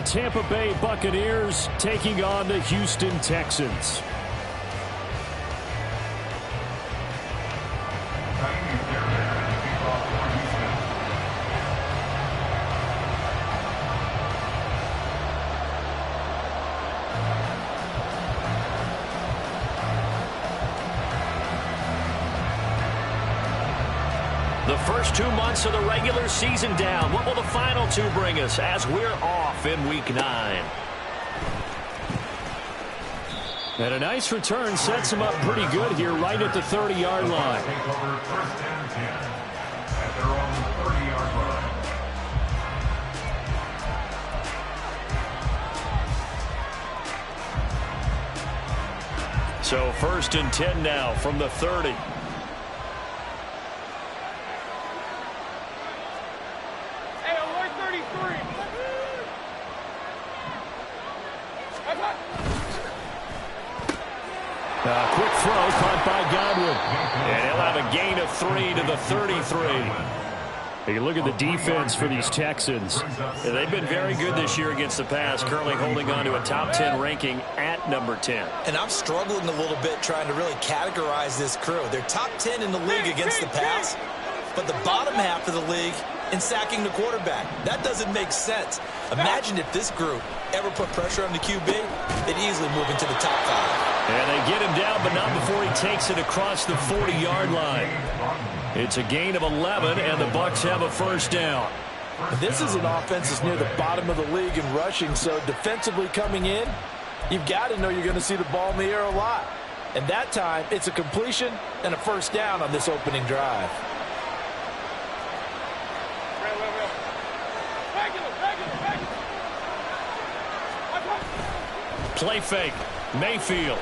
Tampa Bay Buccaneers taking on the Houston Texans. The first 2 months of the regular season down. What will the final 2 bring us as we're off in Week 9? And a nice return sets him up pretty good here right at the 30-yard line. So 1st and 10 now from the 30. Quick throw caught by Godwin. And he'll have a gain of 3 to the 33. You look at the defense for these Texans. Yeah, they've been very good this year against the pass, currently holding on to a top 10 ranking at number 10. And I'm struggling a little bit trying to really categorize this crew. They're top 10 in the league against the pass, but the bottom half of the league in sacking the quarterback. That doesn't make sense. Imagine if this group ever put pressure on the QB, they'd easily move into the top 5. And they get him down, but not before he takes it across the 40-yard line. It's a gain of 11, and the Bucs have a first down. This is an offense that's near the bottom of the league in rushing, so defensively coming in, you've got to know you're going to see the ball in the air a lot. And that time, it's a completion and a first down on this opening drive. Play fake. Mayfield.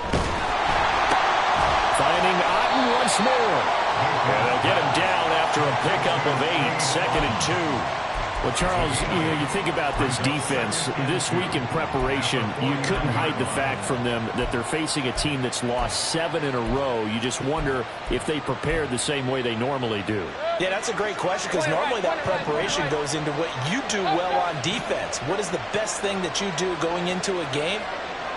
Finding Otten once more. And they'll get him down after a pickup of 8. 2nd and 2. Well, Charles, you think about this defense. This week in preparation, you couldn't hide the fact from them that they're facing a team that's lost 7 in a row. You just wonder if they prepared the same way they normally do. Yeah, that's a great question because normally that preparation goes into what you do well on defense. What is the best thing that you do going into a game?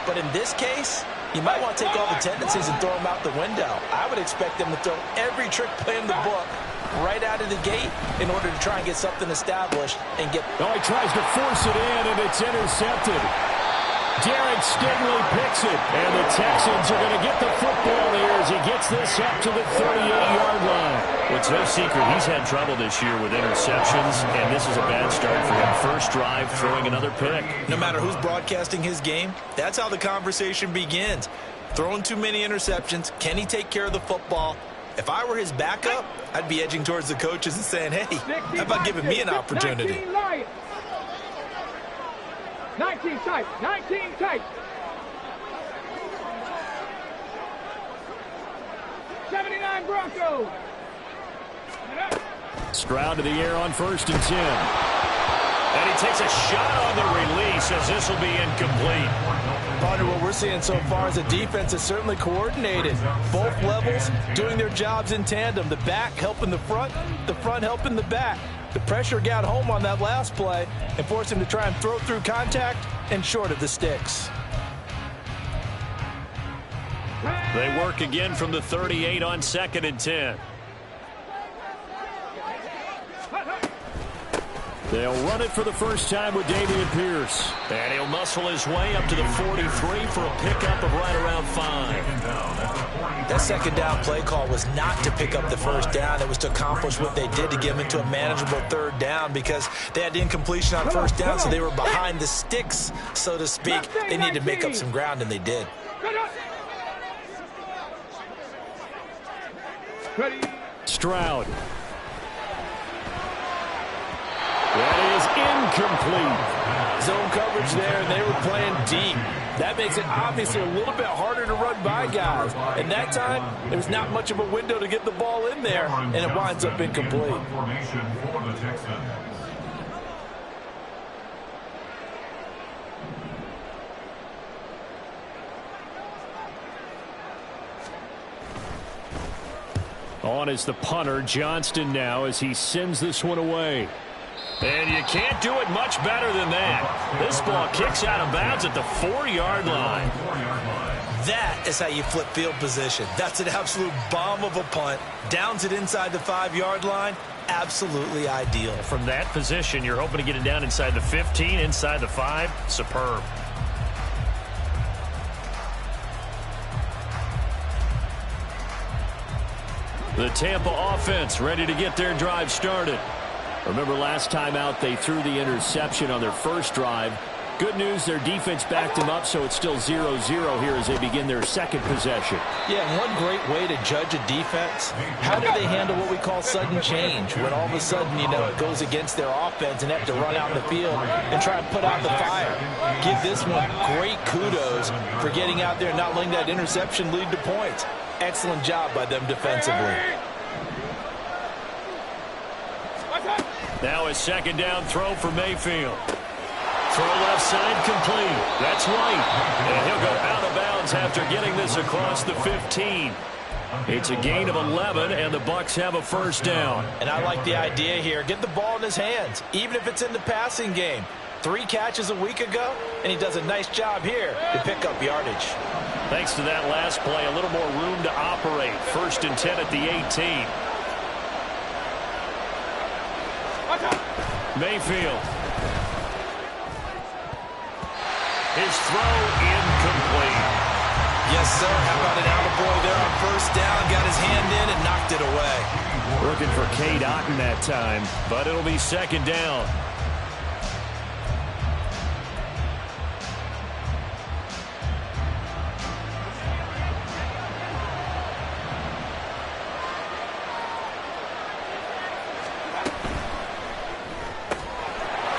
But in this case, you might want to take all the tendencies and throw them out the window. I would expect them to throw every trick play in the book right out of the gate in order to try and get something established and get... Oh, he tries to force it in, and it's intercepted. Derek Stingley picks it, and the Texans are going to get the football here as he gets this up to the 38-yard line. Well, it's no secret he's had trouble this year with interceptions, and this is a bad start for him. First drive, throwing another pick. No matter who's broadcasting his game, that's how the conversation begins. Throwing too many interceptions, can he take care of the football? If I were his backup, I'd be edging towards the coaches and saying, hey, how about giving me an opportunity? 19 tight, 19 tight. 79 Broncos. Stroud to the air on 1st and 10. And he takes a shot on the release as this will be incomplete. Partner, what we're seeing so far is a defense that's certainly coordinated. Both levels doing their jobs in tandem. The back helping the front helping the back. The pressure got home on that last play and forced him to try and throw through contact and short of the sticks. They work again from the 38 on 2nd and 10. They'll run it for the first time with Dameon Pierce. And he'll muscle his way up to the 43 for a pickup of right around 5. That second down play call was not to pick up the first down. It was to accomplish what they did to get them into a manageable 3rd down because they had incompletion on 1st down, so they were behind the sticks, so to speak. They needed to make up some ground, and they did. Stroud. That is incomplete. Zone coverage there, and they were playing deep. That makes it obviously a little bit harder to run by guys. And that time, there was not much of a window to get the ball in there, and it winds up incomplete. On is the punter, Johnston now, as he sends this one away. And you can't do it much better than that. This ball kicks out of bounds at the 4-yard line. That is how you flip field position. That's an absolute bomb of a punt. Downs it inside the 5-yard line. Absolutely ideal. From that position, you're hoping to get it down inside the 15, inside the 5. Superb. The Tampa offense ready to get their drive started. Remember last time out they threw the interception on their first drive. Good news, their defense backed them up, so it's still 0-0 here as they begin their second possession. Yeah, and one great way to judge a defense, how do they handle what we call sudden change? When all of a sudden, you know, it goes against their offense and they have to run out in the field and try and put out the fire. Give this one great kudos for getting out there and not letting that interception lead to points. Excellent job by them defensively. Now a second down throw for Mayfield. Throw left side complete. That's White. And he'll go out of bounds after getting this across the 15. It's a gain of 11, and the Bucs have a first down. And I like the idea here. Get the ball in his hands, even if it's in the passing game. 3 catches a week ago, and he does a nice job here to pick up yardage. Thanks to that last play, a little more room to operate. First and 10 at the 18. Mayfield. His throw incomplete. Yes, sir. How about an attaboy there on first down? Got his hand in and knocked it away. Looking for Cade Otton that time, but it'll be second down.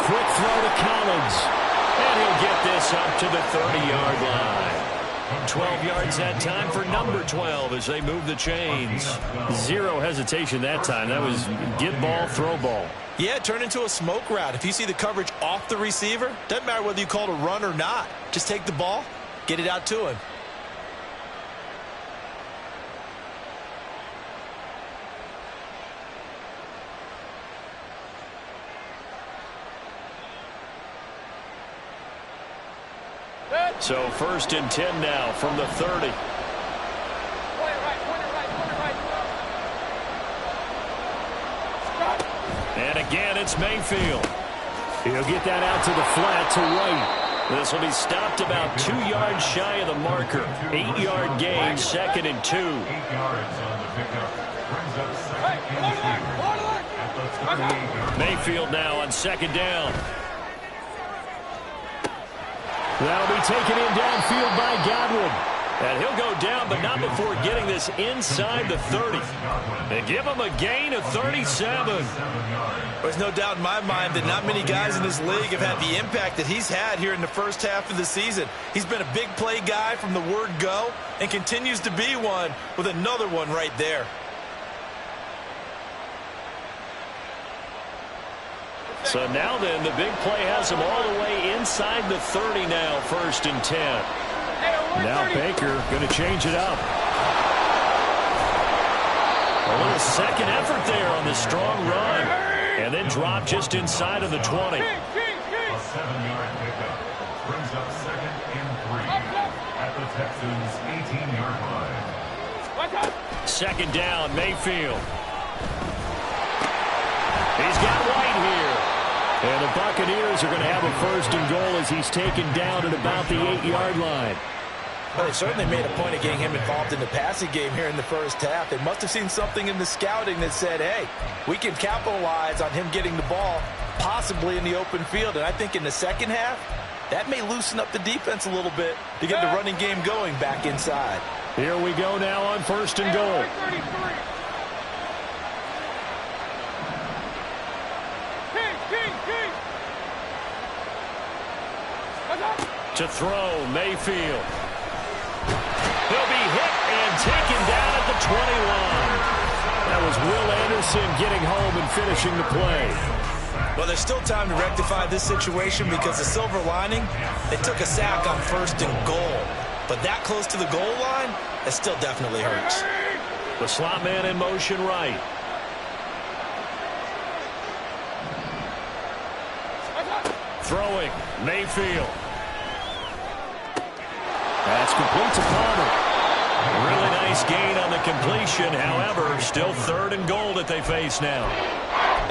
Quick throw to Collins. And he'll get this up to the 30-yard line. 12 yards that time for number 12 as they move the chains. Zero hesitation that time. That was get ball, throw ball. Yeah, turn into a smoke route. If you see the coverage off the receiver, doesn't matter whether you call it a run or not. Just take the ball, get it out to him. So first and 10 now from the 30. And again, it's Mayfield. He'll get that out to the flat to White. This will be stopped about 2 yards shy of the marker. 8-yard gain, second and 2. 8 yards on the pickup. Brings up second and 2. Mayfield now on second down. That'll be taken in downfield by Godwin. And he'll go down, but not before getting this inside the 30. And give him a gain of 37. There's no doubt in my mind that not many guys in this league have had the impact that he's had here in the first half of the season. He's been a big play guy from the word go and continues to be one with another one right there. So now then, the big play has him all the way inside the 30 now, first and 10. Now Baker going to change it up. A little second effort there on the strong run. And then drop just inside of the 20. King. A 7-yard pickup brings up second and 3 at the Texans' 18-yard line. Second down, Mayfield. He's got White here. And the Buccaneers are going to have a first and goal as he's taken down at about the 8-yard line. Well, they certainly made a point of getting him involved in the passing game here in the first half. They must have seen something in the scouting that said, hey, we can capitalize on him getting the ball possibly in the open field. And I think in the second half, that may loosen up the defense a little bit to get the running game going back inside. Here we go now on first and goal. To throw, Mayfield. He'll be hit and taken down at the 21. That was Will Anderson getting home and finishing the play. Well, there's still time to rectify this situation because the silver lining, they took a sack on first and goal. But that close to the goal line, it still definitely hurts. The slot man in motion right. Throwing, Mayfield. That's complete to Palmer. Really nice gain on the completion. However, still 3rd and goal that they face now.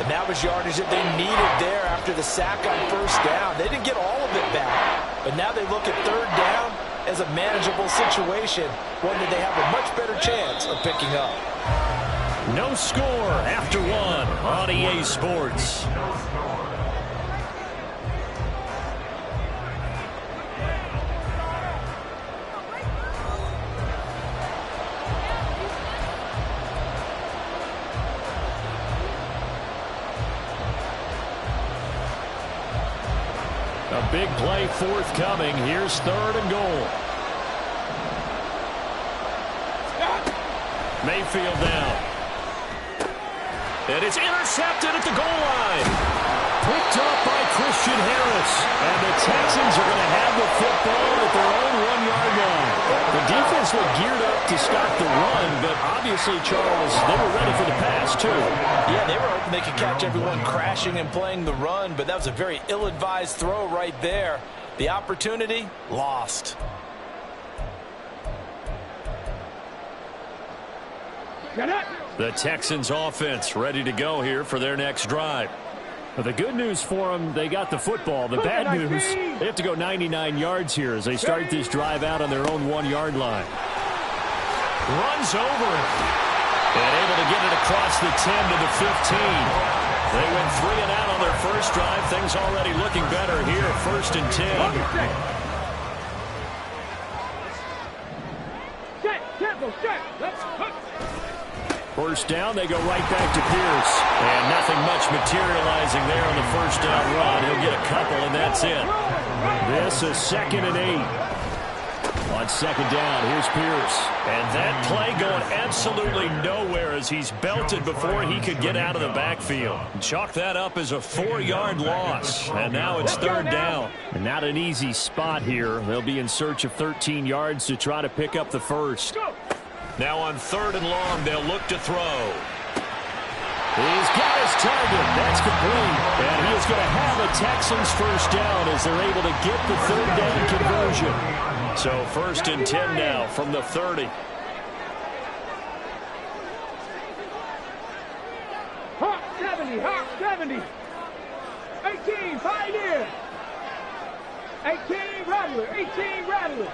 And that was yardage that they needed there after the sack on 1st down. They didn't get all of it back, but now they look at 3rd down as a manageable situation, one that they have a much better chance of picking up. No score after 1 on EA Sports. A big play forthcoming. Here's 3rd and goal. Mayfield down. And it's intercepted at the goal line. Picked up by Christian Harris. And the Texans are going to have the football at their own 1-yard line. The defense looked geared up to stop the run, but obviously, Charles, they were ready for the pass, too. Yeah, they were hoping they could catch everyone crashing and playing the run, but that was a very ill-advised throw right there. The opportunity, lost. The Texans offense ready to go here for their next drive. Well, the good news for them, they got the football. The bad news, they have to go 99 yards here as they start this drive out on their own 1-yard line. Runs over it. And able to get it across the 10 to the 15. They went 3 and out on their first drive. Things already looking better here. 1st and 10. First down, they go right back to Pierce. And nothing much materializing there on the first down run. He'll get a couple, and that's it. This is 2nd and 8. On 2nd down, here's Pierce. And that play going absolutely nowhere as he's belted before he could get out of the backfield. Chalk that up as a 4-yard loss. And now it's 3rd down. And not an easy spot here. They'll be in search of 13 yards to try to pick up the first. Now on 3rd and long, they'll look to throw. He's got his target. That's complete. And he is going to have a Texans first down as they're able to get the 3rd down conversion. So 1st and 10 now from the 30. Hawk 70, Hawk 70. 18, Pioneer. 18, Rattler, 18, Rattler.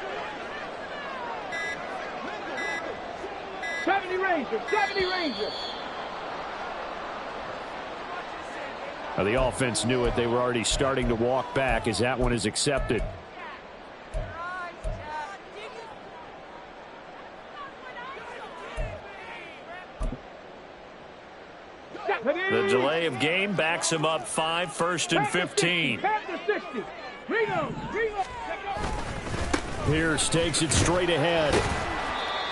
70 Ranger, 70 Ranger. Now the offense knew it. They were already starting to walk back as that one is accepted. The delay of game backs him up 5, 1st and 15. Pierce takes it straight ahead.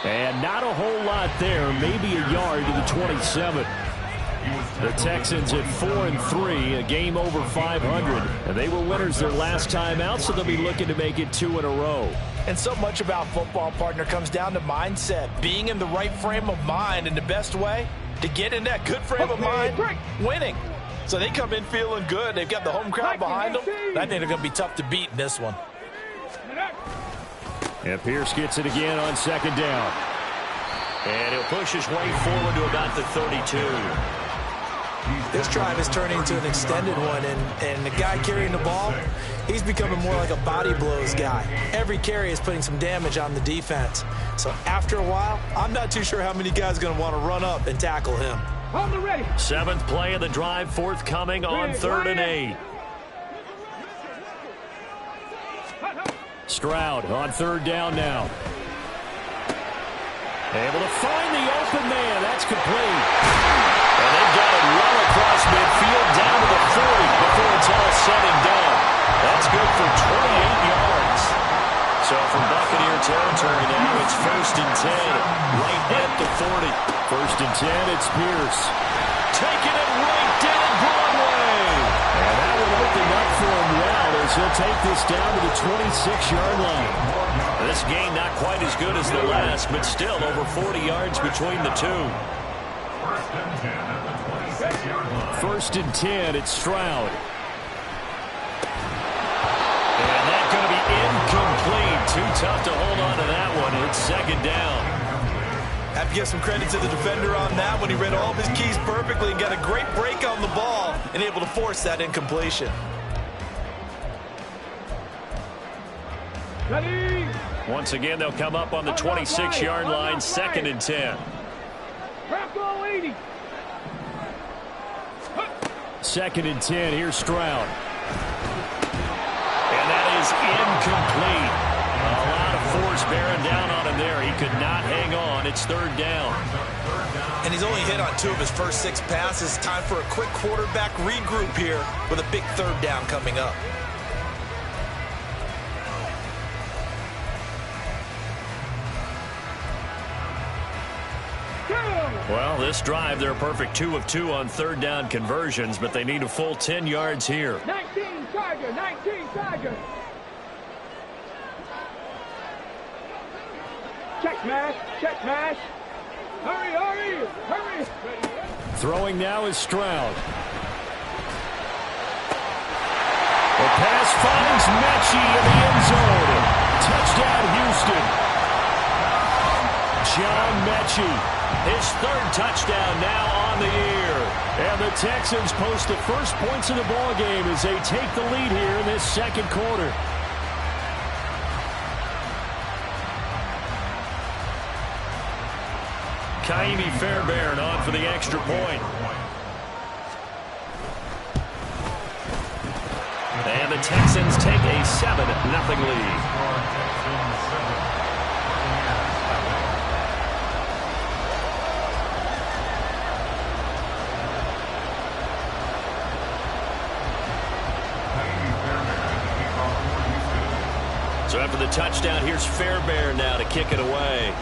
And not a whole lot there, maybe a yard to the 27. The Texans at 4-3, a game over 500. And they were winners their last time out, so they'll be looking to make it 2 in a row. And so much about football, partner, comes down to mindset. Being in the right frame of mind, and the best way to get in that good frame of mind, winning. So they come in feeling good. They've got the home crowd behind them. I think they're going to be tough to beat in this one. And Pierce gets it again on 2nd down. And he'll push his way forward to about the 32. This drive is turning into an extended one, and the guy carrying the ball, he's becoming more like a body blows guy. Every carry is putting some damage on the defense. So after a while, I'm not too sure how many guys are going to want to run up and tackle him. 7th play of the drive forthcoming on 3rd and 8. Stroud on 3rd down now. Able to find the open man. That's complete. And they've got it well across midfield down to the 40 before it's all said and done. That's good for 28 yards. So from Buccaneer territory now, it's 1st and 10, right at the 40. 1st and 10, it's Pierce. Taking it right down Broadway. And that would open up for him well as he'll take this down to the 26-yard line. This game not quite as good as the last, but still over 40 yards between the two. 1st and 10, it's Stroud. tough to hold on to that one. It's second down. Have to give some credit to the defender on that when he read all of his keys perfectly and got a great break on the ball and able to force that incompletion. Once again, they'll come up on the 26-yard line, 2nd and 10. 2nd and 10. Here's Stroud. And that is incomplete. A lot of force bearing down on him there. He could not hang on. It's 3rd down. And he's only hit on 2 of his first 6 passes. Time for a quick quarterback regroup here with a big 3rd down coming up. Well, this drive, they're a perfect 2 of 2 on 3rd down conversions, but they need a full 10 yards here. 19 Tiger, 19 Tiger. Check smash, check smash. Hurry, hurry, hurry. Throwing now is Stroud. The pass finds Mechie in the end zone. Touchdown, Houston. John Mechie, his 3rd touchdown now on the year. And the Texans post the first points of the ball game as they take the lead here in this 2nd quarter. Kaimi Fairbairn on for the extra point. And the Texans take a 7-0 lead. So after the touchdown, here's Fairbairn now to kick it away.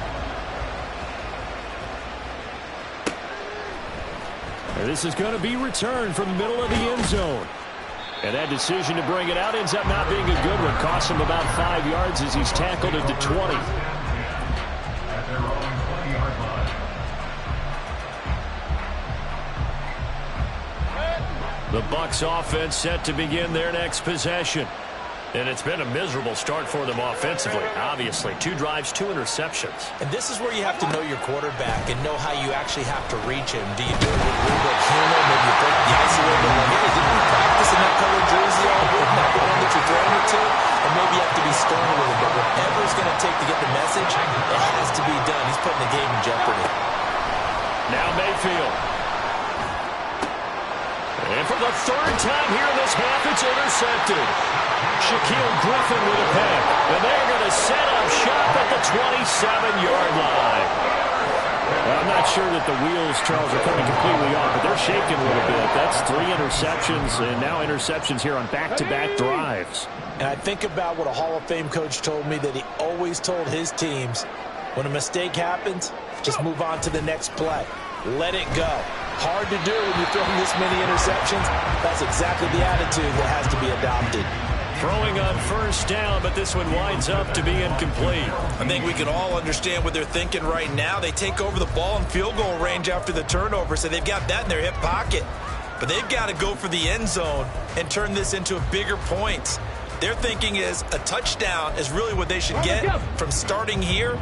And this is going to be returned from the middle of the end zone. And that decision to bring it out ends up not being a good one. Costs him about 5 yards as he's tackled at the 20. The Bucs offense set to begin their next possession. And it's been a miserable start for them offensively, obviously. 2 drives, 2 interceptions. And this is where you have to know your quarterback and know how you actually have to reach him. Do you do it with a little bit of humor? Maybe you break the ice a little bit. Like, hey, didn't we practice in that colored jersey all week? Not the one that you're throwing it to? And maybe you have to be stern a little bit. Whatever it's going to take to get the message, it has to be done. He's putting the game in jeopardy. Now Mayfield. And for the 3rd time here in this half, it's intercepted. Shaquille Griffin with a pick. And they're going to set up shop at the 27-yard line. Well, I'm not sure that the wheels, Charles, are coming completely off, but they're shaking a little bit. That's 3 interceptions, and now interceptions here on back-to-back drives. And I think about what a Hall of Fame coach told me that he always told his teams, when a mistake happens, just move on to the next play. Let it go. Hard to do when you throw this many interceptions. That's exactly the attitude that has to be adopted. Throwing on 1st down, but this one winds up to be incomplete. I think we can all understand what they're thinking right now. They take over the ball in field goal range after the turnover, so they've got that in their hip pocket. But they've got to go for the end zone and turn this into a bigger point. Their thinking is a touchdown is really what they should get from starting here.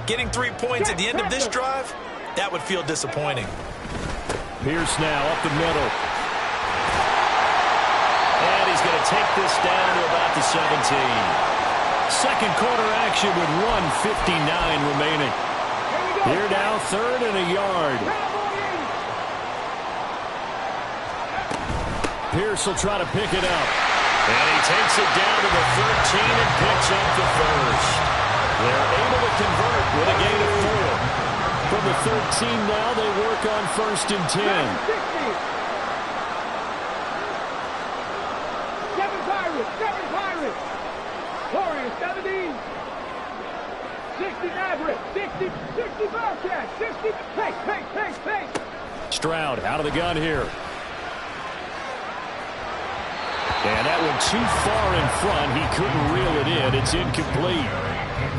Getting 3 points at the end of this drive, that would feel disappointing. Pierce now up the middle. And he's going to take this down to about the 17. 2nd quarter action with 1:59 remaining. Here now, 3rd and a yard. Pierce will try to pick it up. And he takes it down to the 13 and picks up the 1st. They're able to convert with a gain of 4. From the 13 now, they work on 1st and 10. 7 Pirates. Warriors, 70. 60 Maverick. 60 Bobcats. 60. Pace. Stroud out of the gun here. And that one too far in front. He couldn't reel it in. It's incomplete.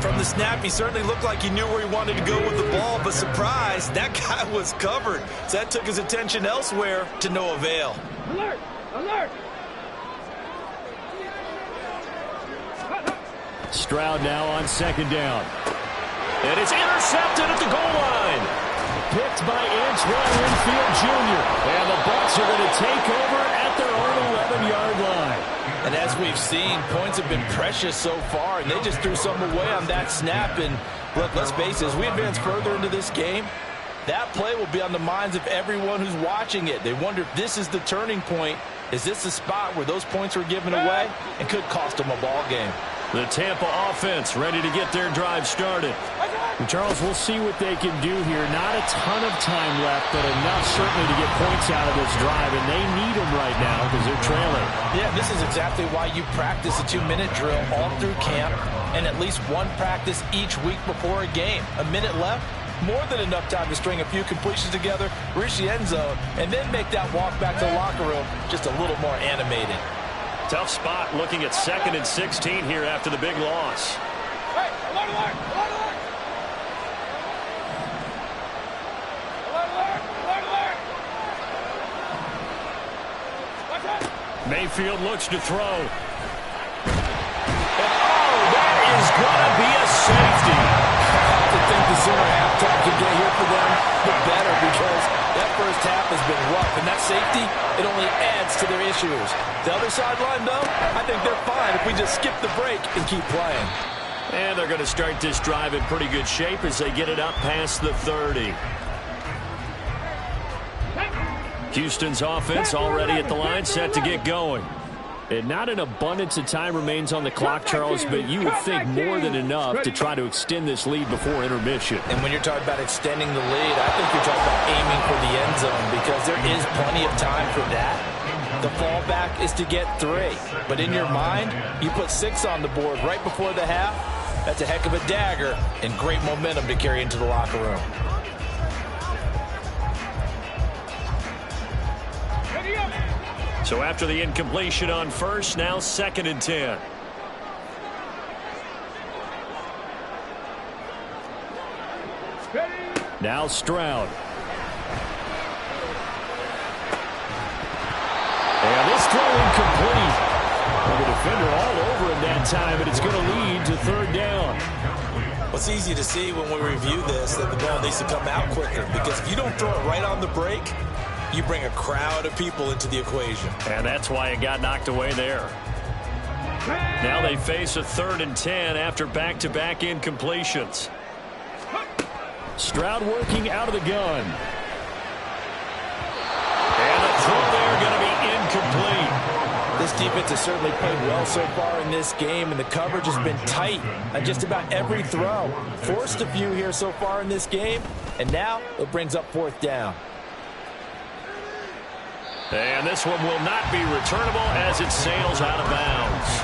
From the snap, he certainly looked like he knew where he wanted to go with the ball, but surprise, that guy was covered. So that took his attention elsewhere to no avail. Alert! Stroud now on second down. And it's intercepted at the goal line. Picked by Antoine Winfield Jr. And the Bucs are going to take over at their own 11-yard line. And as we've seen, points have been precious so far, and they just threw some away on that snap. And look, let's face it, as we advance further into this game, that play will be on the minds of everyone who's watching it. They wonder if this is the turning point. Is this the spot where those points were given away and could cost them a ball game? The Tampa offense ready to get their drive started. And Charles, we'll see what they can do here. Not a ton of time left, but enough certainly to get points out of this drive, and they need them right now because they're trailing. Yeah, this is exactly why you practice a 2-minute drill all through camp and at least one practice each week before a game. A minute left, more than enough time to string a few completions together, reach the end zone, and then make that walk back to the locker room just a little more animated. Tough spot looking at 2nd and 16 here after the big loss. Hey, alert, alert, alert, alert. Mayfield looks to throw. And that is going to be a safety. I think the sooner halftime can get here for them, the better, because that first half has been rough, and that safety, it only adds to their issues. The other sideline, though, I think they're fine if we just skip the break and keep playing. And they're going to start this drive in pretty good shape as they get it up past the 30. Houston's offense already at the line, set to get going. And not an abundance of time remains on the clock, Charles, but you would think more than enough to try to extend this lead before intermission. And when you're talking about extending the lead, I think you're talking about aiming for the end zone because there is plenty of time for that. The fallback is to get 3. But in your mind, you put 6 on the board right before the half. That's a heck of a dagger and great momentum to carry into the locker room. So after the incompletion on first, now 2nd and 10. Now Stroud. And this throw incomplete. Well, the defender all over him that time, but it's going to lead to 3rd down. Well, it's easy to see when we review this that the ball needs to come out quicker because if you don't throw it right on the break, you bring a crowd of people into the equation. And that's why it got knocked away there. Now they face a 3rd and 10 after back-to-back incompletions. Stroud working out of the gun. And the throw there going to be incomplete. This defense has certainly played well so far in this game, and the coverage has been tight on just about every throw. Forced a few here so far in this game, and now it brings up 4th down. And this one will not be returnable as it sails out of bounds.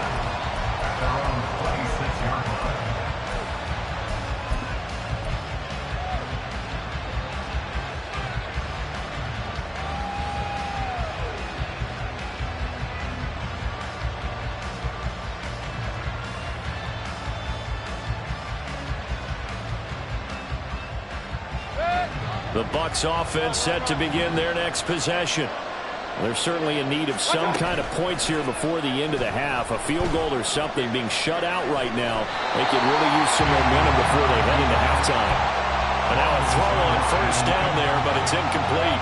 The Bucs offense set to begin their next possession. They're certainly in need of some kind of points here before the end of the half. A field goal or something being shut out right now. They could really use some momentum before they head into halftime. And now a throw on first down there, but it's incomplete.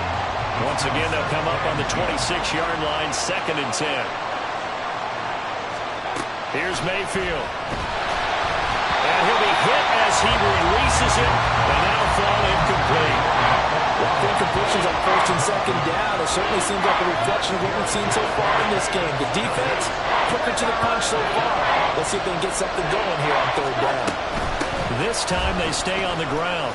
Once again, they'll come up on the 26-yard line, 2nd and 10. Here's Mayfield. And he'll be hit as he releases it, and now thrown incomplete. Well, the incompletions on 1st and 2nd down, it certainly seems like a reflection of what we've seen so far in this game. The defense, quicker to the punch so far. Let's see if they can get something going here on 3rd down. This time they stay on the ground.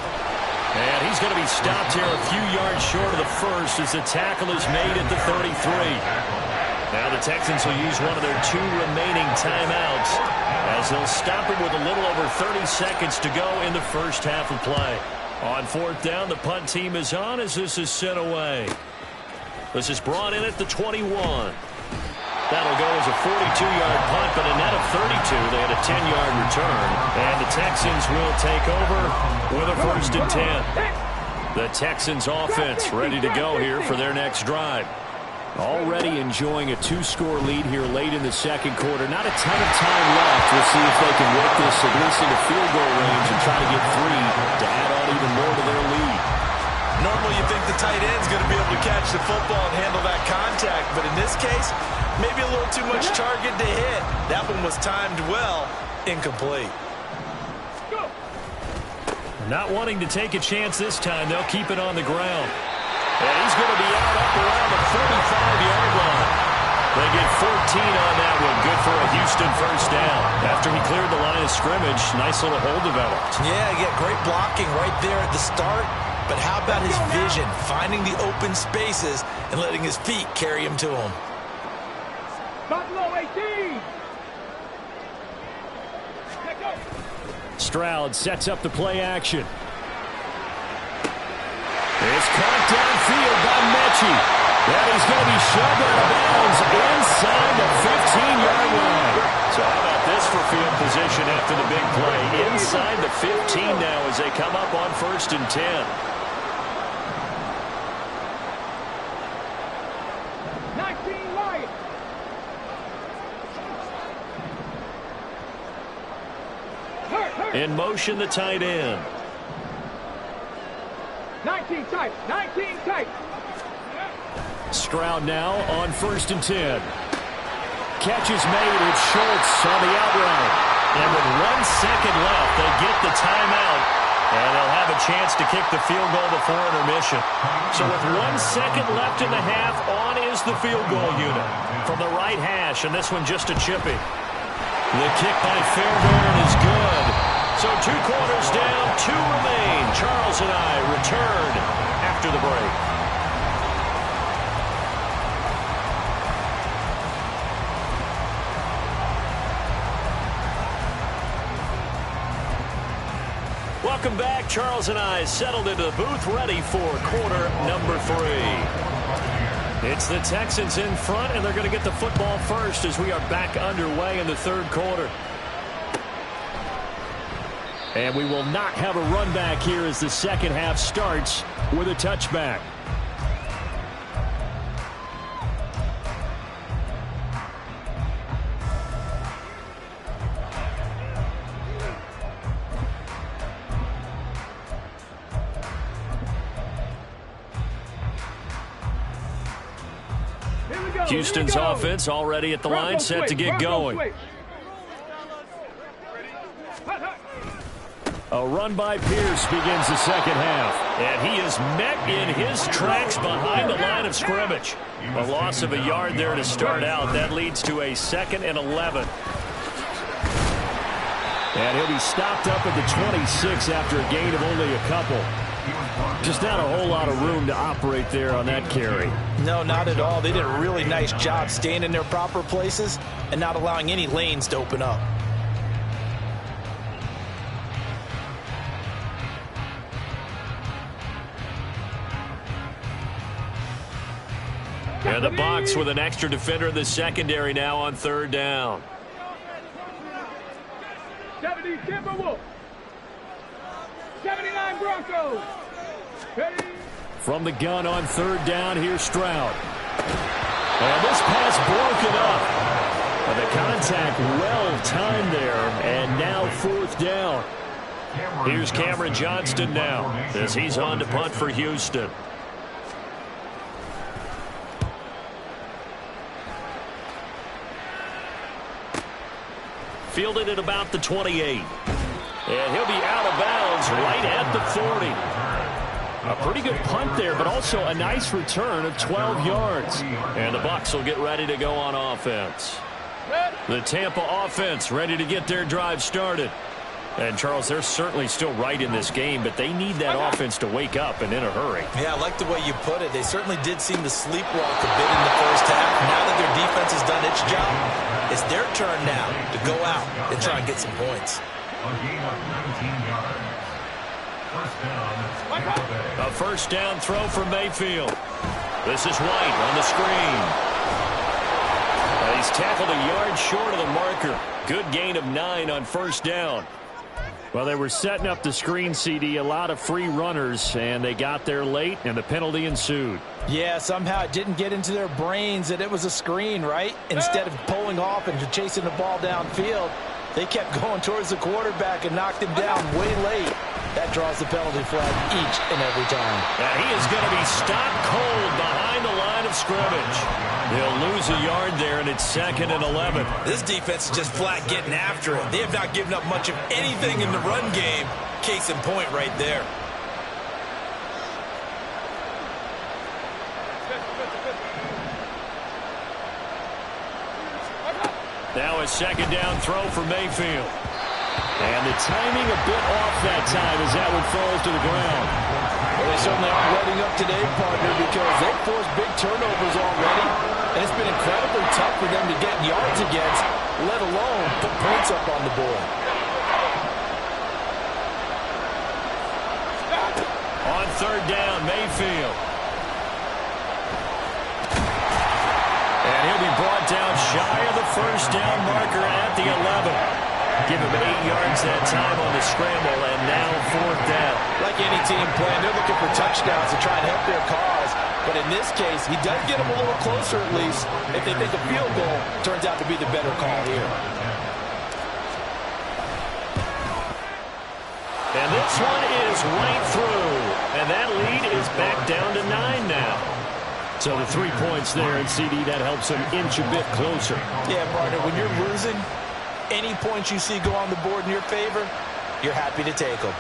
And he's going to be stopped here a few yards short of the first as the tackle is made at the 33. Now the Texans will use one of their 2 remaining timeouts as they'll stop it with a little over 30 seconds to go in the first half of play. On 4th down, the punt team is on as this is sent away. This is brought in at the 21. That'll go as a 42-yard punt, but a net of 32. They had a 10-yard return. And the Texans will take over with a 1st and 10. The Texans offense ready to go here for their next drive. Already enjoying a 2-score lead here late in the second quarter. Not a ton of time left. We'll see if they can work this at least into field goal range and try to get 3 to add on even more to their lead. Normally you think the tight end's going to be able to catch the football and handle that contact, but in this case, maybe a little too much target to hit. That one was timed well, incomplete. Not wanting to take a chance this time, they'll keep it on the ground. And he's going to be out up around the 45-yard line. They get 14 on that one. Good for a Houston first down. After he cleared the line of scrimmage, nice little hole developed. Yeah, he got great blocking right there at the start. But how about his vision, finding the open spaces and letting his feet carry him to him? Buffalo 18. Stroud sets up the play action. It's caught downfield by Mechie. And he's going to be shoved out of bounds inside the 15-yard line. So how about this for field position after the big play? Inside the 15 now as they come up on 1st and 10. 19 Lions. In motion, the tight end. 19 tight. 19 tight. Stroud now on 1st and 10. Catch is made. It's Schultz on the outright. And with 1 second left, they get the timeout. And they'll have a chance to kick the field goal before intermission. So with 1 second left in the half, on is the field goal unit. From the right hash, and this one just a chippy. The kick by Fairbairn is good. So 2 quarters down, 2 remain. Charles and I return after the break. Welcome back. Charles and I settled into the booth, ready for quarter number 3. It's the Texans in front, and they're going to get the football first as we are back underway in the 3rd quarter. And we will not have a run back here as the second half starts with a touchback. Houston's offense already at the line, set to get going. A run by Pierce begins the second half. And he is met in his tracks behind the line of scrimmage. A loss of a yard there to start out. That leads to a 2nd and 11. And he'll be stopped up at the 26 after a gain of only a couple. Just not a whole lot of room to operate there on that carry. No, not at all. They did a really nice job staying in their proper places and not allowing any lanes to open up. And the Bucs with an extra defender in the secondary now on 3rd down. 70 Timberwolves. 79 Broncos. Ready. From the gun on 3rd down, here's Stroud. And this pass broken up. And the contact well timed there, and now 4th down. Here's Cameron Johnston now as he's on to punt for Houston. Fielded at about the 28. And he'll be out of bounds right at the 40. A pretty good punt there, but also a nice return of 12 yards. And the Bucs will get ready to go on offense. The Tampa offense ready to get their drive started. And, Charles, they're certainly still right in this game, but they need that offense to wake up and in a hurry. Yeah, I like the way you put it. They certainly did seem to sleepwalk a bit in the first half. Now that their defense has done its job, it's their turn now to go out and try and get some points. A gain of 19 yards. First down. A first down throw for Mayfield. This is White on the screen. He's tackled a yard short of the marker. Good gain of 9 on first down. Well, they were setting up the screen, CD, a lot of free runners, and they got there late, and the penalty ensued. Yeah, somehow it didn't get into their brains that it was a screen, right? Instead of pulling off and chasing the ball downfield, they kept going towards the quarterback and knocked him down way late. That draws the penalty flag each and every time. And he is going to be stopped cold behind the line of scrimmage. He'll lose a yard there, and it's 2nd and 11. This defense is just flat getting after it. They have not given up much of anything in the run game. Case in point right there. Now a 2nd down throw for Mayfield. And the timing a bit off that time as that one falls to the ground. Well, they certainly aren't letting up today, partner, because they've forced big turnovers already. And it's been incredibly tough for them to get yards against, let alone put points up on the board. On 3rd down, Mayfield. And he'll be brought down shy of the 1st down marker at the 11. Give him 8 yards that time on the scramble, and now 4th down. Like any team playing, they're looking for touchdowns to try and help their cause. But in this case, he does get them a little closer at least if they think a field goal turns out to be the better call here. And this one is right through. And that lead is back down to 9 now. So the 3 points there, and CD, that helps them inch a bit closer. Yeah, partner, when you're losing, any points you see go on the board in your favor, you're happy to take them.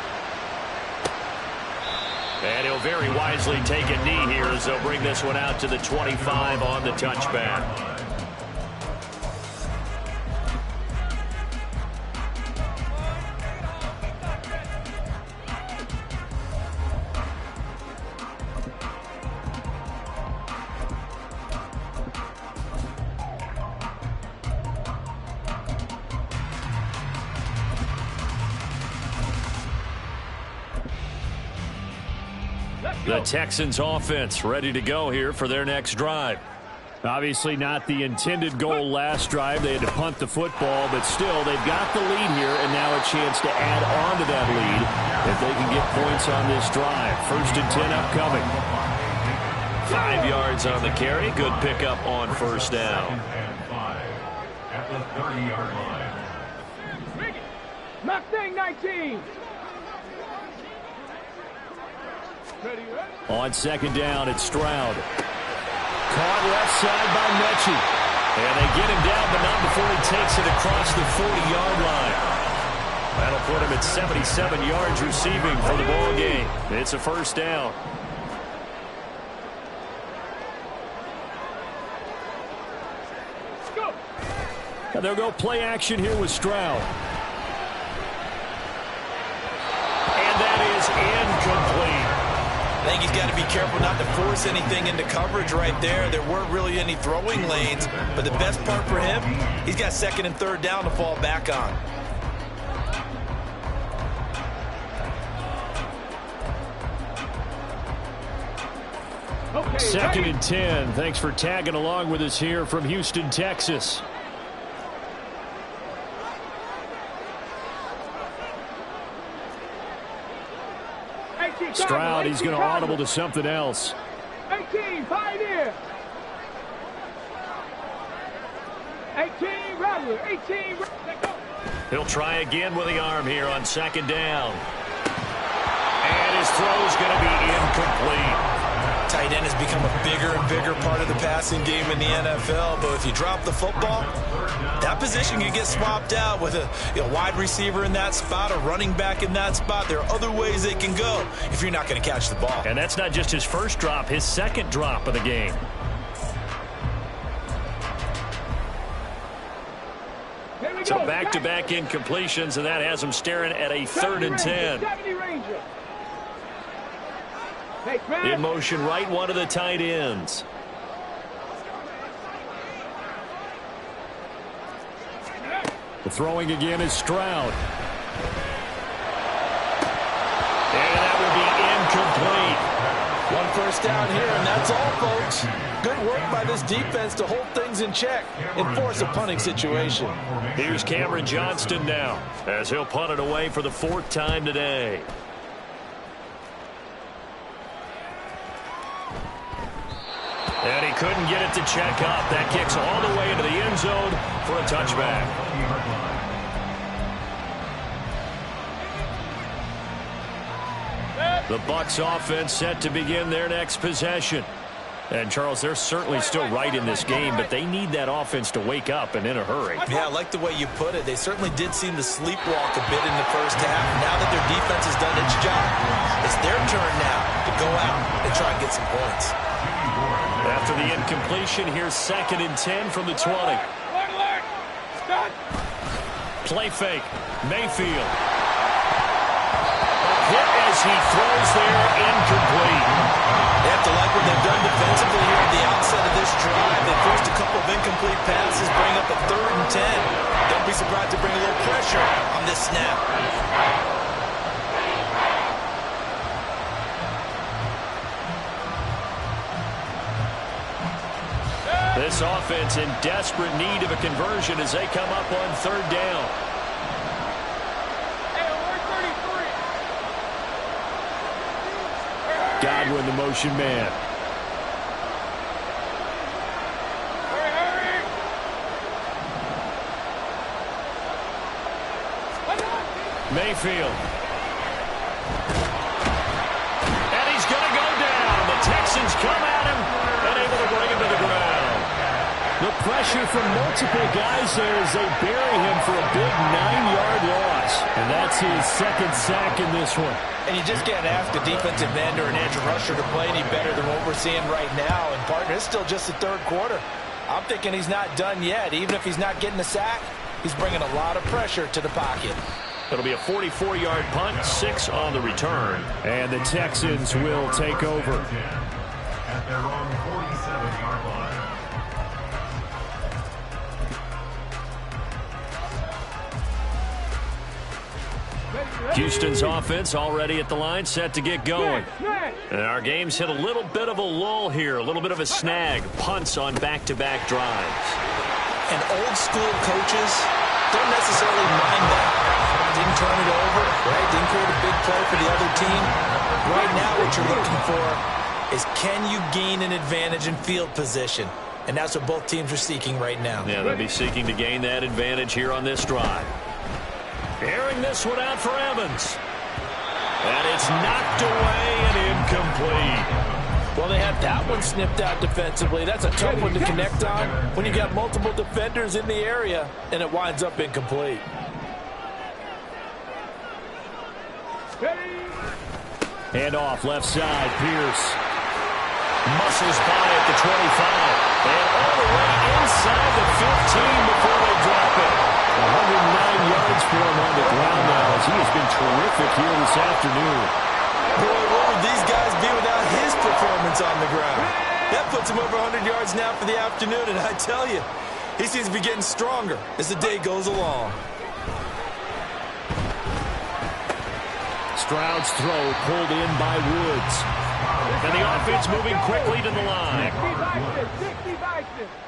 And he'll very wisely take a knee here as they'll bring this one out to the 25 on the touchback. The Texans offense ready to go here for their next drive. Obviously not the intended goal last drive. They had to punt the football, but still they've got the lead here, and now a chance to add on to that lead if they can get points on this drive. 1st and 10 upcoming. 5 yards on the carry. Good pickup on 1st down. At the 30-yard line. Mustang 19. On 2nd down, it's Stroud. Caught left side by Mechie. And they get him down, but not before he takes it across the 40-yard line. That'll put him at 77 yards receiving for the ball game. It's a 1st down. And they'll go play action here with Stroud. And that is incomplete. I think he's got to be careful not to force anything into coverage right there. There weren't really any throwing lanes, but the best part for him, he's got 2nd and 3rd down to fall back on. Okay, 2nd and 10. Thanks for tagging along with us here from Houston, Texas. Stroud, he's going to audible to something else. 18, pioneer. 18, Rattler. 18, He'll try again with the arm here on 2nd down. And his throw's going to be incomplete. Tight end has become a bigger and bigger part of the passing game in the NFL, but if you drop the football, that position can get swapped out with a wide receiver in that spot, a running back in that spot. There are other ways they can go if you're not going to catch the ball. And that's not just his 1st drop, his 2nd drop of the game. So back-to-back incompletions, and that has him staring at a 3rd and 10. In motion, right one of the tight ends. The throwing again is Stroud. And that will be incomplete. One first down here, and that's all, folks. Good work by this defense to hold things in check and force a punting situation. Here's Cameron Johnston now, as he'll punt it away for the 4th time today. And he couldn't get it to check up. That kicks all the way into the end zone for a touchback. The Bucs offense set to begin their next possession. And, Charles, they're certainly still right in this game, but they need that offense to wake up and in a hurry. Yeah, I like the way you put it. They certainly did seem to sleepwalk a bit in the first half. Now that their defense has done its job, it's their turn now to go out and try and get some points. After the incompletion, here's 2nd and 10 from the 20. Play fake. Mayfield. Hit as he throws there, incomplete. They have to like what they've done defensively here at the outset of this drive. They forced a couple of incomplete passes, bring up a 3rd and 10. Don't be surprised to bring a little pressure on this snap. This offense in desperate need of a conversion as they come up on 3rd down. Godwin, the motion man. Mayfield. And he's going to go down. The Texans come at him and able to bring him to the ground. The pressure from multiple guys there as they bury him for a big 9-yard loss. And that's his 2nd sack in this one. And you just can't ask a defensive end or an edge rusher to play any better than what we're seeing right now. And, partner, it's still just the 3rd quarter. I'm thinking he's not done yet. Even if he's not getting a sack, he's bringing a lot of pressure to the pocket. It'll be a 44-yard punt, 6 on the return. And the Texans will take over. At their own 47-yard line. Houston's offense already at the line, set to get going. And our game's hit a little bit of a lull here, a little bit of a snag. Punts on back-to-back drives. And old school coages don't necessarily mind that. Didn't turn it over, right? Didn't create a big play for the other team. Right now what you're looking for is can you gain an advantage in field position? And that's what both teams are seeking right now. Yeah, they'll be seeking to gain that advantage here on this drive. Airing this one out for Evans. And it's knocked away and incomplete. Well, they had that one snipped out defensively. That's a tough one to connect on when you got multiple defenders in the area, and it winds up incomplete. Hand off left side, Pierce. Muscles by at the 25. And all the way inside the 15 before they drop it. 109 yards for him on the ground now as he has been terrific here this afternoon. Boy, what would these guys be without his performance on the ground? That puts him over 100 yards now for the afternoon, and I tell you, he seems to be getting stronger as the day goes along. Stroud's throw pulled in by Woods. And the offense moving quickly to the line.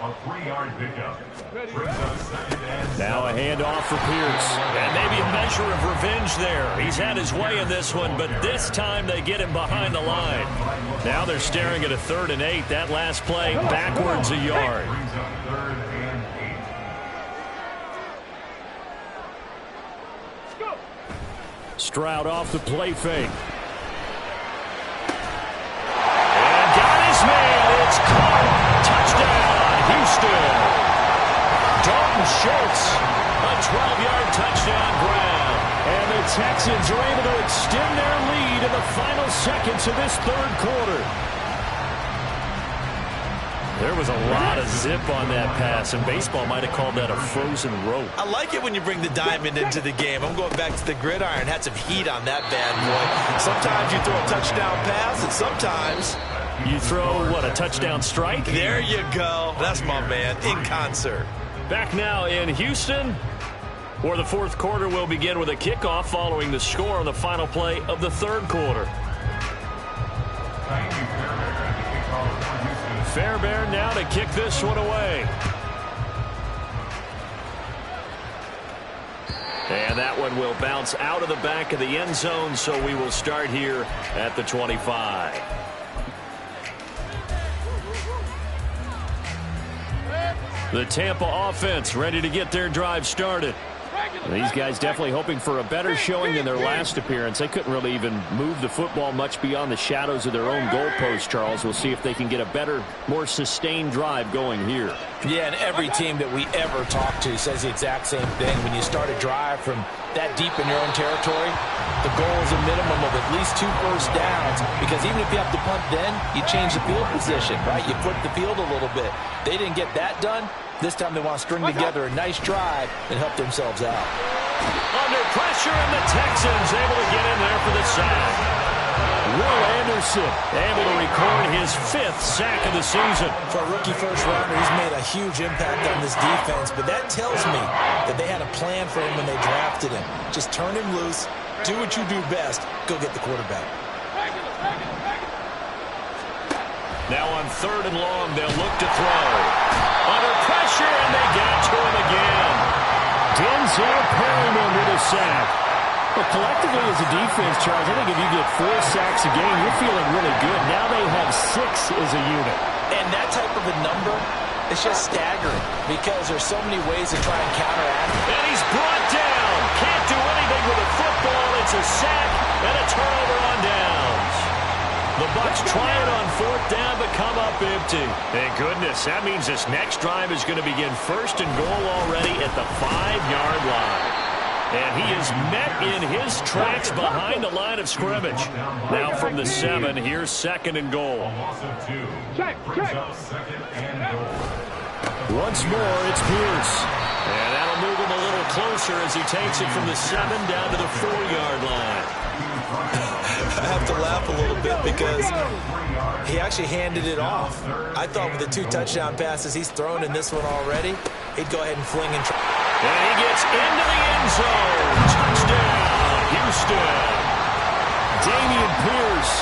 A 3-yard pickup. Brings up 2nd and Now a handoff for Pierce. And maybe a measure of revenge there. He's had his way in this one, but this time they get him behind the line. Now they're staring at a 3rd and 8. That last play backwards a yard. brings up 3rd and 8. Stroud off the play fake. And got his man. It's caught. Touchdown, Houston. Dalton Schultz, a 12-yard touchdown grab. And the Texans are able to extend their lead in the final seconds of this 3rd quarter. There was a lot of zip on that pass, and baseball might have called that a frozen rope. I like it when you bring the diamond into the game. I'm going back to the gridiron. Had some heat on that bad boy. Sometimes you throw a touchdown pass, and sometimes You throw, what, a touchdown strike? there you go. That's my man in concert. Back now in Houston, where the 4th quarter will begin with a kickoff following the score on the final play of the 3rd quarter. Thank you. Fairbairn now to kick this one away. And that one will bounce out of the back of the end zone, so we will start here at the 25. The Tampa offense ready to get their drive started. These guys definitely hoping for a better showing than their last appearance. They couldn't really even move the football much beyond the shadows of their own goalpost, Charles. We'll see if they can get a better, more sustained drive going here. Yeah, and every team that we ever talk to says the exact same thing. When you start a drive from that deep in your own territory, the goal is a minimum of at least 2 first downs, because even if you have to punt then, you change the field position, right? You flip the field a little bit. They didn't get that done. This time they want to string together a nice drive and help themselves out. Under pressure, and the Texans able to get in there for the sack. Will Anderson able to record his 5th sack of the season. For a rookie first-rounder, he's made a huge impact on this defense, but that tells me that they had a plan for him when they drafted him. Just turn him loose, do what you do best, go get the quarterback. Now on 3rd and long, they'll look to throw. Under pressure, and they get to him again. Denzel Perryman with a sack. But collectively as a defense, Charles, I think if you get 4 sacks a game, you're feeling really good. Now they have 6 as a unit. And that type of a number, it's just staggering, because there's so many ways to try and counteract. And he's brought down. Can't do anything with a football. It's a sack and a turnover on downs. The Bucs trying on 4th down, but come up empty. Thank goodness. That means this next drive is going to begin 1st and goal already at the 5-yard line. And he is met in his tracks behind the line of scrimmage. Now from the 7, here's 2nd and goal. Check. Once more, it's Pierce. And that'll move him a little closer as he takes it from the 7 down to the 4-yard line. I have to laugh a little bit because he actually handed it off. I thought with the 2 touchdown passes he's thrown in this one already, he'd go ahead and fling and try. And he gets into the end zone. Touchdown, Houston. Damian Pierce,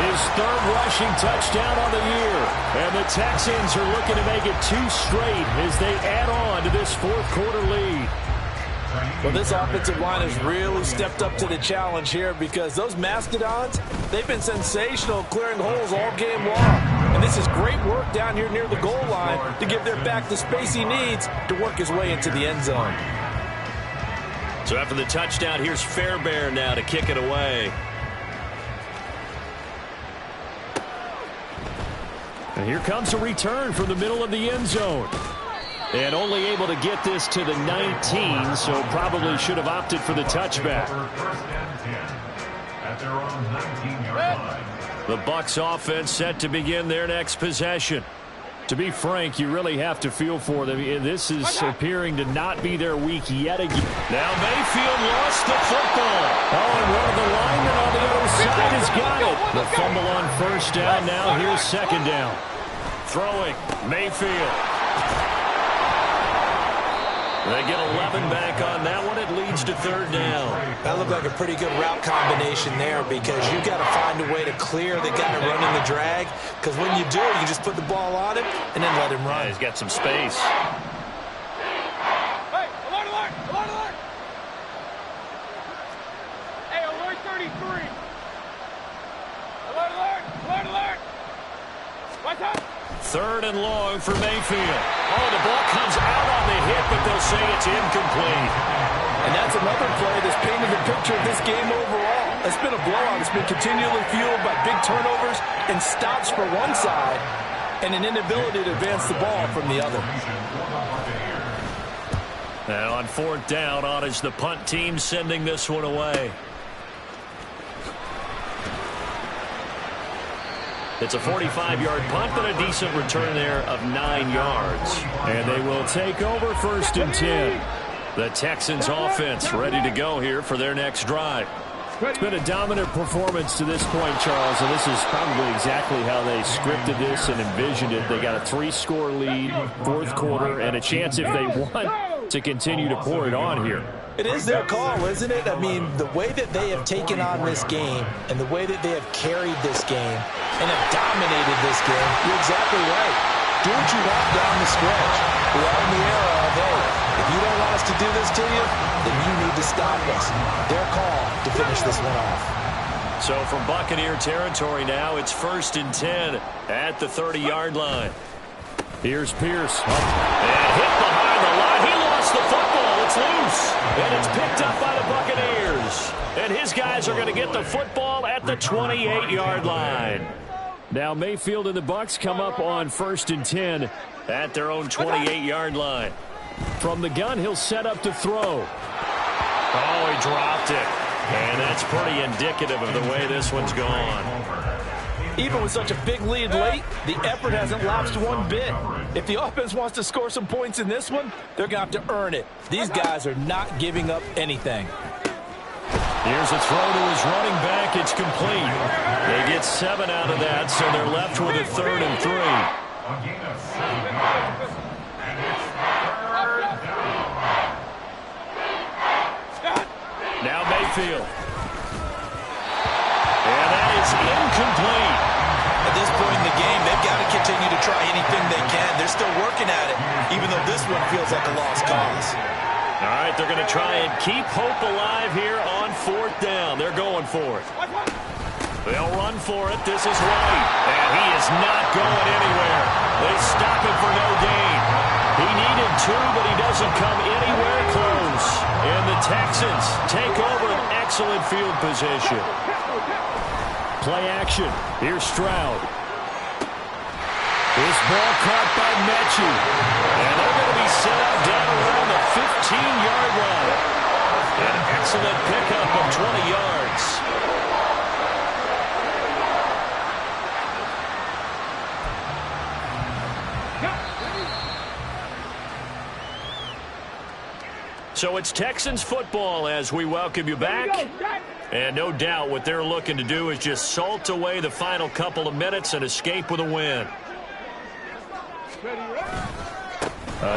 his 3rd rushing touchdown on the year. And the Texans are looking to make it 2 straight as they add on to this 4th quarter lead. Well, this offensive line has really stepped up to the challenge here, because those Mastodons, they've been sensational clearing holes all game long. And this is great work down here near the goal line to give their back the space he needs to work his way into the end zone. So after the touchdown, here's Fairbairn now to kick it away. And here comes a return from the middle of the end zone. And only able to get this to the 19, so probably should have opted for the touchback. At their own 19-yard line. The Bucs offense set to begin their next possession. To be frank, you really have to feel for them. This is appearing to not be their week yet again. Now Mayfield lost the football. Oh, and one of the linemen on the other side has got it. The fumble on 1st down. Now here's 2nd down. Throwing, Mayfield. They get 11 back on that one. It leads to 3rd down. That looked like a pretty good route combination there, because you got to find a way to clear the guy running the drag, because when you do, you just put the ball on him and then let him run. Yeah, he's got some space. Hey, alert, alert, alert, alert. Hey, alert 33. Alert, alert, alert, alert. What's up? 3rd and long for Mayfield. Oh, the ball comes out on the hit, but they'll say it's incomplete. And that's another play that's painted the picture of this game overall. It's been a blowout. It's been continually fueled by big turnovers and stops for one side and an inability to advance the ball from the other. Now on 4th down, on is the punt team sending this one away. It's a 45-yard punt, but a decent return there of 9 yards. And they will take over 1st and 10. The Texans offense ready to go here for their next drive. It's been a dominant performance to this point, Charles, and this is probably exactly how they scripted this and envisioned it. They got a 3-score lead, 4th quarter, and a chance if they want to continue to pour it on here. It is their call, isn't it? I mean, the way that they have taken on this game and the way that they have carried this game and have dominated this game, you're exactly right. Do what you want down the stretch. We are in the era of, hey, if you don't want us to do this to you, then you need to stop us. Their call to finish this one off. So from Buccaneer territory now, it's 1st and 10 at the 30-yard line. Here's Pierce. And hit behind the line. He lost the football. It's loose. And it's picked up by the Buccaneers. And his guys are going to get the football at the 28-yard line. Now Mayfield and the Bucs come up on 1st and 10 at their own 28-yard line. From the gun, he'll set up to throw. Oh, he dropped it. And that's pretty indicative of the way this one's gone. Even with such a big lead late, the effort hasn't lapsed one bit. If the offense wants to score some points in this one, they're going to have to earn it. These guys are not giving up anything. Here's a throw to his running back. It's complete. They get 7 out of that, so they're left with a 3rd and 3. A gain of 7 yards. And it's 3rd down. Now Mayfield. And that is incomplete. At this point in the game, they've got to continue to try anything they can. They're still working at it, even though this one feels like a lost cause. All right, they're going to try and keep hope alive here on 4th down. They're going for it. They'll run for it. This is White. And he is not going anywhere. They stop him for no gain. He needed 2, but he doesn't come anywhere close. And the Texans take over an excellent field position. Play action. Here's Stroud. This ball caught by Mechie. And they're going to be set up down around the 15-yard line. An excellent pickup of 20 yards. So it's Texans football as we welcome you back. And no doubt what they're looking to do is just salt away the final couple of minutes and escape with a win.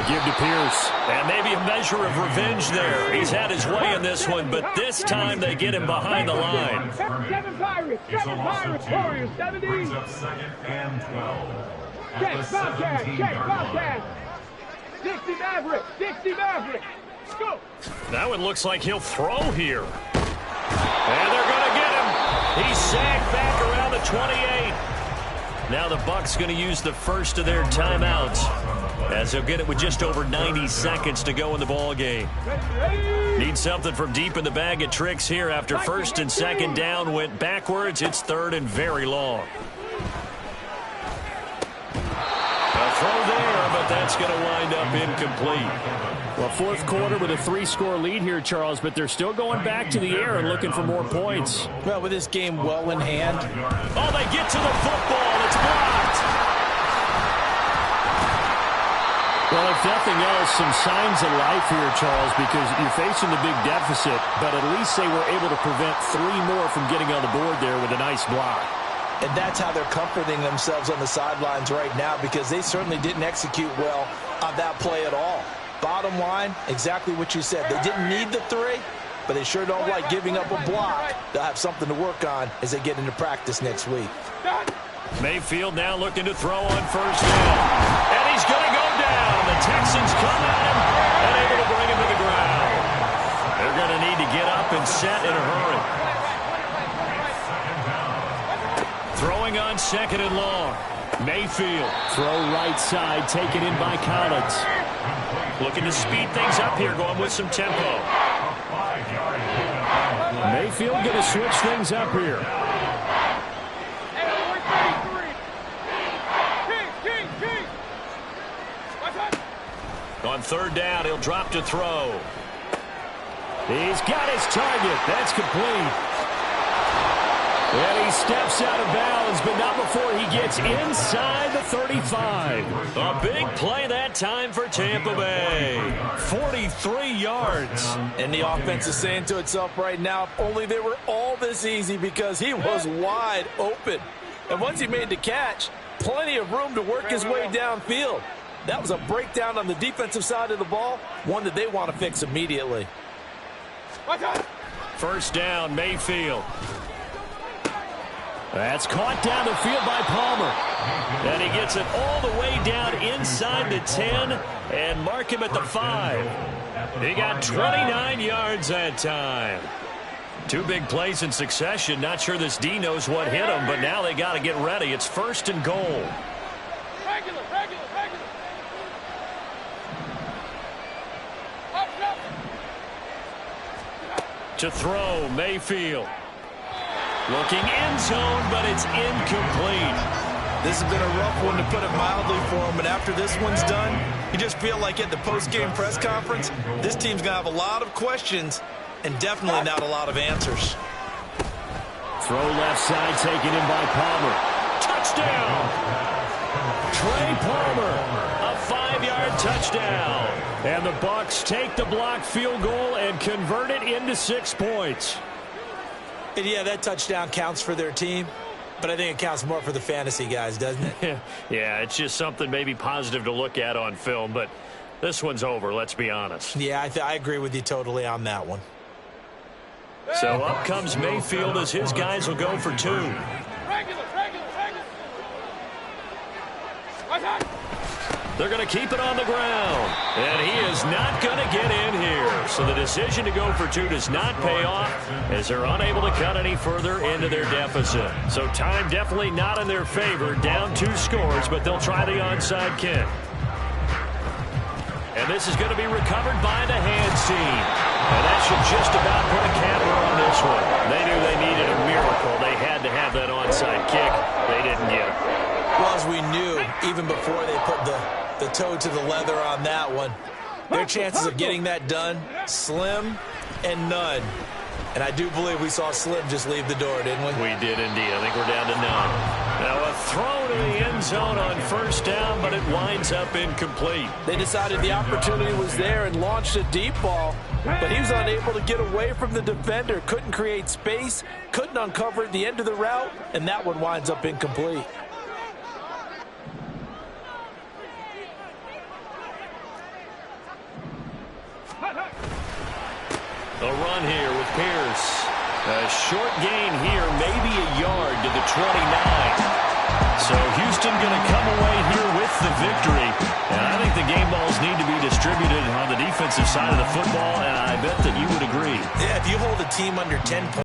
Give to Pierce. And maybe a measure of revenge there. He's had his way in this one, but this time they get him behind the line. Seven Pirates, Warriors, 70. Brings up 2nd and 12. Check, Bobcat. 60 Maverick. Go. That one looks like he'll throw here. And they're going to get him. He's sagged back around the 28. Now the Bucs going to use the first of their timeouts as they'll get it with just over 90 seconds to go in the ball game. Need something from deep in the bag of tricks here after 1st and 2nd down went backwards. It's 3rd and very long. A throw there, but that's going to wind up incomplete. Well, 4th quarter with a 3-score lead here, Charles, but they're still going back to the air and looking for more points. Well, with this game well in hand. Oh, they get to the football. It's blocked. Well, if nothing else, some signs of life here, Charles, because you're facing the big deficit, but at least they were able to prevent 3 more from getting on the board there with a nice block. And that's how they're comforting themselves on the sidelines right now, because they certainly didn't execute well on that play at all. Bottom line, exactly what you said. They didn't need the 3, but they sure don't like giving up a block. They'll have something to work on as they get into practice next week. Mayfield now looking to throw on 1st down. And he's going to go down. The Texans come at him and able to bring him to the ground. They're going to need to get up and set in a hurry. Throwing on 2nd and long. Mayfield. Throw right side, taken in by Collins. Looking to speed things up here, going with some tempo. Mayfield going to switch things up here. On 3rd down, he'll drop to throw. He's got his target. That's complete. And he steps out of bounds, but not before he gets inside the 35. A big play that time for Tampa Bay. 43 yards. And the offense is saying to itself right now, if only they were all this easy, because he was wide open. And once he made the catch, plenty of room to work his way downfield. That was a breakdown on the defensive side of the ball, one that they want to fix immediately. First down, Mayfield. That's caught down the field by Palmer. And he gets it all the way down inside the 10 and mark him at the 5. He got 29 yards that time. Two big plays in succession. Not sure this D knows what hit him, but now they got to get ready. It's first and goal. To throw, Mayfield. Looking end zone, but it's incomplete. This has been a rough one, to put it mildly, for him. But after this one's done, you just feel like at the post-game press conference, this team's going to have a lot of questions and definitely not a lot of answers. Throw left side, taken in by Palmer. Touchdown! Trey Palmer, a 5-yard touchdown. And the Bucs take the blocked field goal and convert it into 6 points. And yeah, that touchdown counts for their team, but I think it counts more for the fantasy guys, doesn't it? Yeah, it's just something maybe positive to look at on film, but this one's over, let's be honest. Yeah, I agree with you totally on that one. So up comes Mayfield as his guys will go for 2. They're going to keep it on the ground. And he is not going to get in here. So the decision to go for 2 does not pay off as they're unable to cut any further into their deficit. So time definitely not in their favor. Down 2 scores, but they'll try the onside kick. And this is going to be recovered by the hands team. And that should just about put a capper on this one. They knew they needed a miracle. They had to have that onside kick. They didn't get it. Well, as we knew, even before they put the toe to the leather on that one, their chances of getting that done, slim and none. And I do believe we saw Slim just leave the door, didn't we? We did indeed. I think we're down to none. Now a throw to the end zone on first down, but it winds up incomplete. They decided the opportunity was there and launched a deep ball, but he was unable to get away from the defender, couldn't create space, couldn't uncover the end of the route, and that one winds up incomplete. A run here with Pierce. A short gain here, maybe a yard to the 29. So Houston going to come away here with the victory. And I think the game balls need to be distributed on the defensive side of the football, and I bet that you would agree. Yeah, if you hold a team under 10 points,